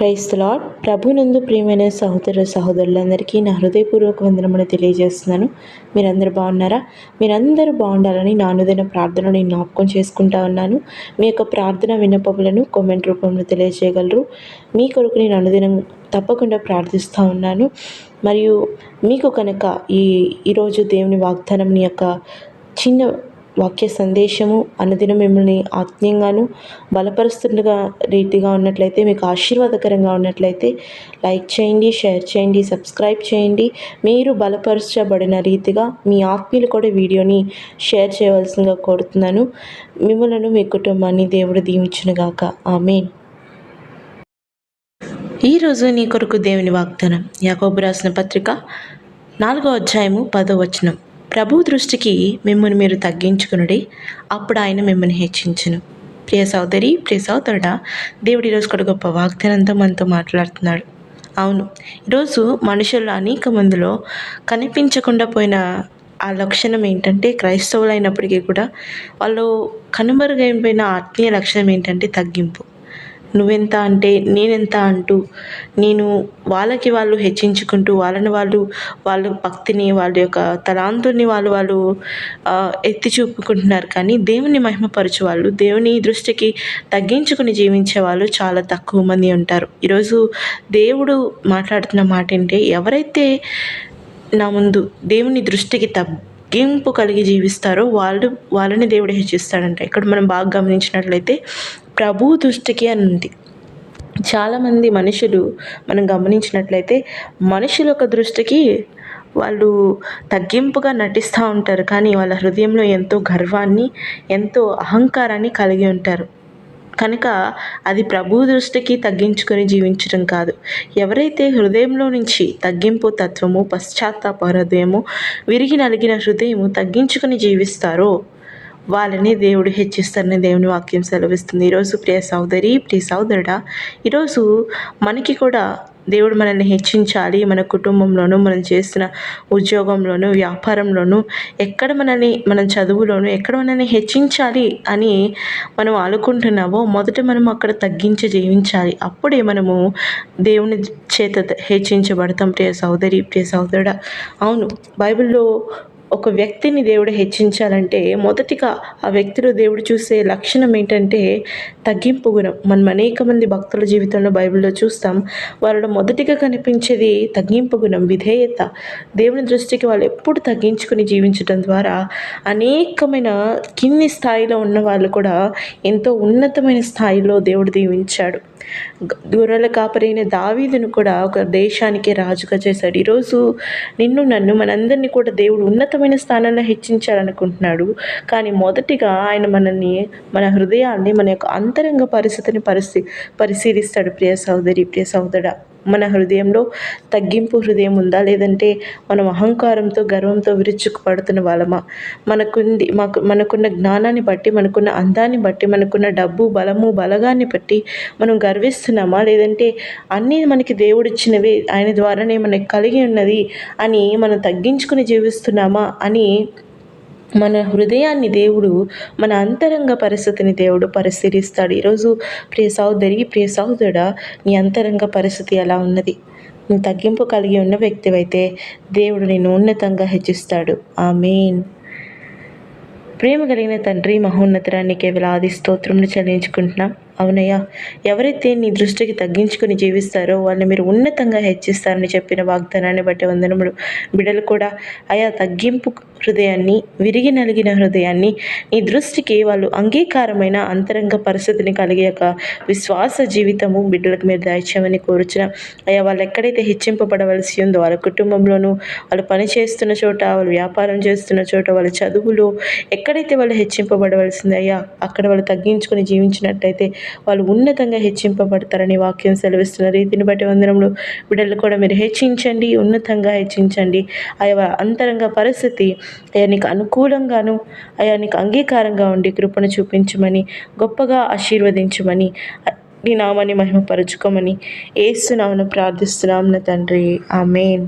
Praise the lord. ప్రభునందు ప్రియమైన సహోదర సహోదరులందరికీ నా హృదయపూర్వక వందనములు తెలియజేస్తున్నాను. మీరందరూ బాగున్నారా? మీరందరూ బాగుండాలని నా అనుదిన ప్రార్థనను నేను జ్ఞాపకం చేసుకుంటా ఉన్నాను. మీ యొక్క ప్రార్థన విన్నపములను కామెంట్ రూపంలో తెలియజేయగలరు. మీ కొరకు నేను అనుదినం తప్పకుండా ప్రార్థిస్తూ ఉన్నాను. మరియు మీకు కనుక ఈరోజు దేవుని వాగ్దానం యొక్క చిన్న వాక్య సందేశము అనుదినం మిమ్మల్ని ఆత్మీయంగాను బలపరుస్తుండగా రీతిగా ఉన్నట్లయితే, మీకు ఆశీర్వాదకరంగా ఉన్నట్లయితే లైక్ చేయండి, షేర్ చేయండి, సబ్స్క్రైబ్ చేయండి. మీరు బలపరచబడిన రీతిగా మీ ఆత్మీయులు కూడా వీడియోని షేర్ చేయవలసిందిగా కోరుతున్నాను. మిమ్మల్ని మీ కుటుంబాన్ని దేవుడు దీవించునుగాక. ఆమేన్. ఈరోజు నీ కొరకు దేవుని వాగ్దానం యాకోబు రాసిన పత్రిక 4వ అధ్యాయము 10వ వచనం. ప్రభు దృష్టికి మిమ్మల్ని మీరు తగ్గించుకునుడి, అప్పుడు ఆయన మిమ్మల్ని హెచ్చించును. ప్రియ సోదరి, ప్రియ సోదరుడా, దేవుడు ఈరోజు కూడా గొప్ప వాగ్దానంతో మనతో మాట్లాడుతున్నాడు. అవును, ఈరోజు మనుషుల్లో అనేక మందిలో కనిపించకుండా పోయిన ఆ లక్షణం ఏంటంటే, క్రైస్తవులు అయినప్పటికీ కూడా వాళ్ళు కనుమరుగైపోయిన ఆత్మీయ లక్షణం ఏంటంటే తగ్గింపు. నువ్వెంత అంటే నేనెంత అంటూ నేను వాళ్ళు హెచ్చించుకుంటూ వాళ్ళ భక్తిని, వాళ్ళ యొక్క తలాంతుని వాళ్ళు ఎత్తి చూపుకుంటున్నారు. కానీ దేవుని మహిమపరచు వాళ్ళు, దేవుని దృష్టికి తగ్గించుకుని జీవించే వాళ్ళు చాలా తక్కువ మంది ఉంటారు. ఈరోజు దేవుడు మాట్లాడుతున్న మాట ఏంటంటే, ఎవరైతే నా ముందు దేవుని దృష్టికి తగ్గింపు కలిగి జీవిస్తారో వాళ్ళని దేవుడు హెచ్చిస్తాడంట. ఇక్కడ మనం బాగా గమనించినట్లయితే ప్రభు దృష్టికి అని ఉంది. చాలామంది మనుషులు మనం గమనించినట్లయితే మనుషుల యొక్క దృష్టికి వాళ్ళు తగ్గింపుగా నటిస్తూ ఉంటారు, కానీ వాళ్ళ హృదయంలో ఎంతో గర్వాన్ని, ఎంతో అహంకారాన్ని కలిగి ఉంటారు. కనుక అది ప్రభు దృష్టికి తగ్గించుకొని జీవించడం కాదు. ఎవరైతే హృదయంలో నుంచి తగ్గింపు తత్వము, పశ్చాత్తాప హృదయము, విరిగి నలిగిన హృదయము తగ్గించుకొని జీవిస్తారో వాళ్ళని దేవుడు హెచ్చిస్తారని దేవుని వాక్యం సెలవిస్తుంది. ఈరోజు ప్రియ సోదరి, ప్రియ సోదరుడా, ఈరోజు మనకి కూడా దేవుడు మనల్ని హెచ్చించాలి. మన కుటుంబంలోనూ, మనం చేస్తున్న ఉద్యోగంలోనూ, వ్యాపారంలోనూ, మనం చదువులోనూ ఎక్కడ మనల్ని హెచ్చించాలి అని మనం అనుకుంటున్నామో మొదట మనం అక్కడ తగ్గించి జీవించాలి. అప్పుడే మనము దేవుని చేత హెచ్చించబడతాం. ప్రియ సోదరి, ప్రియ సోదరుడా, అవును, బైబిల్లో ఒక వ్యక్తిని దేవుడు హెచ్చించాలంటే మొదటిగా ఆ వ్యక్తిలో దేవుడు చూసే లక్షణం ఏంటంటే తగ్గింపు గుణం. మనం అనేక మంది భక్తుల జీవితంలో బైబిల్లో చూస్తాం. వాళ్ళలో మొదటిగా కనిపించేది తగ్గింపు గుణం, విధేయత. దేవుని దృష్టికి వాళ్ళు ఎప్పుడు తగ్గించుకుని జీవించడం ద్వారా అనేకమైన కింది స్థాయిలో ఉన్న వాళ్ళు కూడా ఎంతో ఉన్నతమైన స్థాయిలో దేవుడు దీవించాడు. గొర్రెల కాపరైన దావీదును కూడా ఒక దేశానికి రాజుగా చేశాడు. ఈరోజు నన్ను మనందరినీ కూడా దేవుడు ఉన్నతమైన స్థానంలో హెచ్చించాలనుకుంటున్నాడు. కానీ మొదటిగా ఆయన మన హృదయాన్ని, మన యొక్క అంతరంగ పరిస్థితిని పరిశీలిస్తాడు. ప్రియ సోదరి, ప్రియ సోదరుడా, మన హృదయంలో తగ్గింపు హృదయం ఉందా? లేదంటే మనం అహంకారంతో, గర్వంతో విరుచుకుపడుతున్న వాళ్ళమా? మనకున్న జ్ఞానాన్ని బట్టి, మనకున్న అందాన్ని బట్టి, మనకున్న డబ్బు, బలము, బలగాన్ని బట్టి మనం గర్విస్తున్నామా? లేదంటే అన్నీ మనకి దేవుడిచ్చినవి, ఆయన ద్వారానే మనకి కలిగి ఉన్నది అని మనం తగ్గించుకుని జీవిస్తున్నామా అని మన హృదయాన్ని దేవుడు, మన అంతరంగ పరిస్థితిని దేవుడు పరిశీలిస్తాడు. ఈరోజు ప్రియ సోదరి, ప్రియ సోదరుడా, నీ అంతరంగ పరిస్థితి ఎలా ఉన్నది? నువ్వు తగ్గింపు కలిగి ఉన్న వ్యక్తివైతే దేవుడు నిన్ను ఉన్నతంగా హెచ్చిస్తాడు. ఆమేన్. ప్రేమ కలిగిన తండ్రి, మహోన్నతరానికి వేలాది స్తోత్రములు చెల్లించుకుంటున్నాం. అవునయ్యా, ఎవరైతే నీ దృష్టికి తగ్గించుకుని జీవిస్తారో వాళ్ళని మీరు ఉన్నతంగా హెచ్చిస్తారని చెప్పిన వాగ్దానాన్ని బట్టి వందనములు. బిడ్డలు కూడా అయా తగ్గింపు హృదయాన్ని, విరిగి నలిగిన హృదయాన్ని, నీ దృష్టికి వాళ్ళు అంగీకారమైన అంతరంగ పరిస్థితిని కలిగాక విశ్వాస జీవితము బిడ్డలకు మీరు దయచేయమని కోరుచున్న అయ్యా, వాళ్ళు ఎక్కడైతే హెచ్చింపబడవలసి ఉందో వాళ్ళ కుటుంబంలోనూ, వాళ్ళు పని చేస్తున్న చోట, వాళ్ళు వ్యాపారం చేస్తున్న చోట, వాళ్ళ చదువులు ఎక్కడైతే వాళ్ళు హెచ్చింపబడవలసింది అయ్యా, అక్కడ వాళ్ళు తగ్గించుకొని జీవించినట్టయితే వాళ్ళు ఉన్నతంగా హెచ్చింపబడతారని వాక్యం సెలవిస్తున్న రీతిని బట్టి వందనములు. బిడ్డలు కూడా మీరు హెచ్చించండి, ఉన్నతంగా హెచ్చించండి. అయా అంతరంగ పరిస్థితి అయా నీకు అనుకూలంగాను, అయా నీకు అంగీకారంగా ఉండి కృపను చూపించమని, గొప్పగా ఆశీర్వదించమని, నీ నామాన్ని మహిమపరచుకోమని యేసు నామమున ప్రార్థిస్తున్నాం నా తండ్రి. ఆమేన్.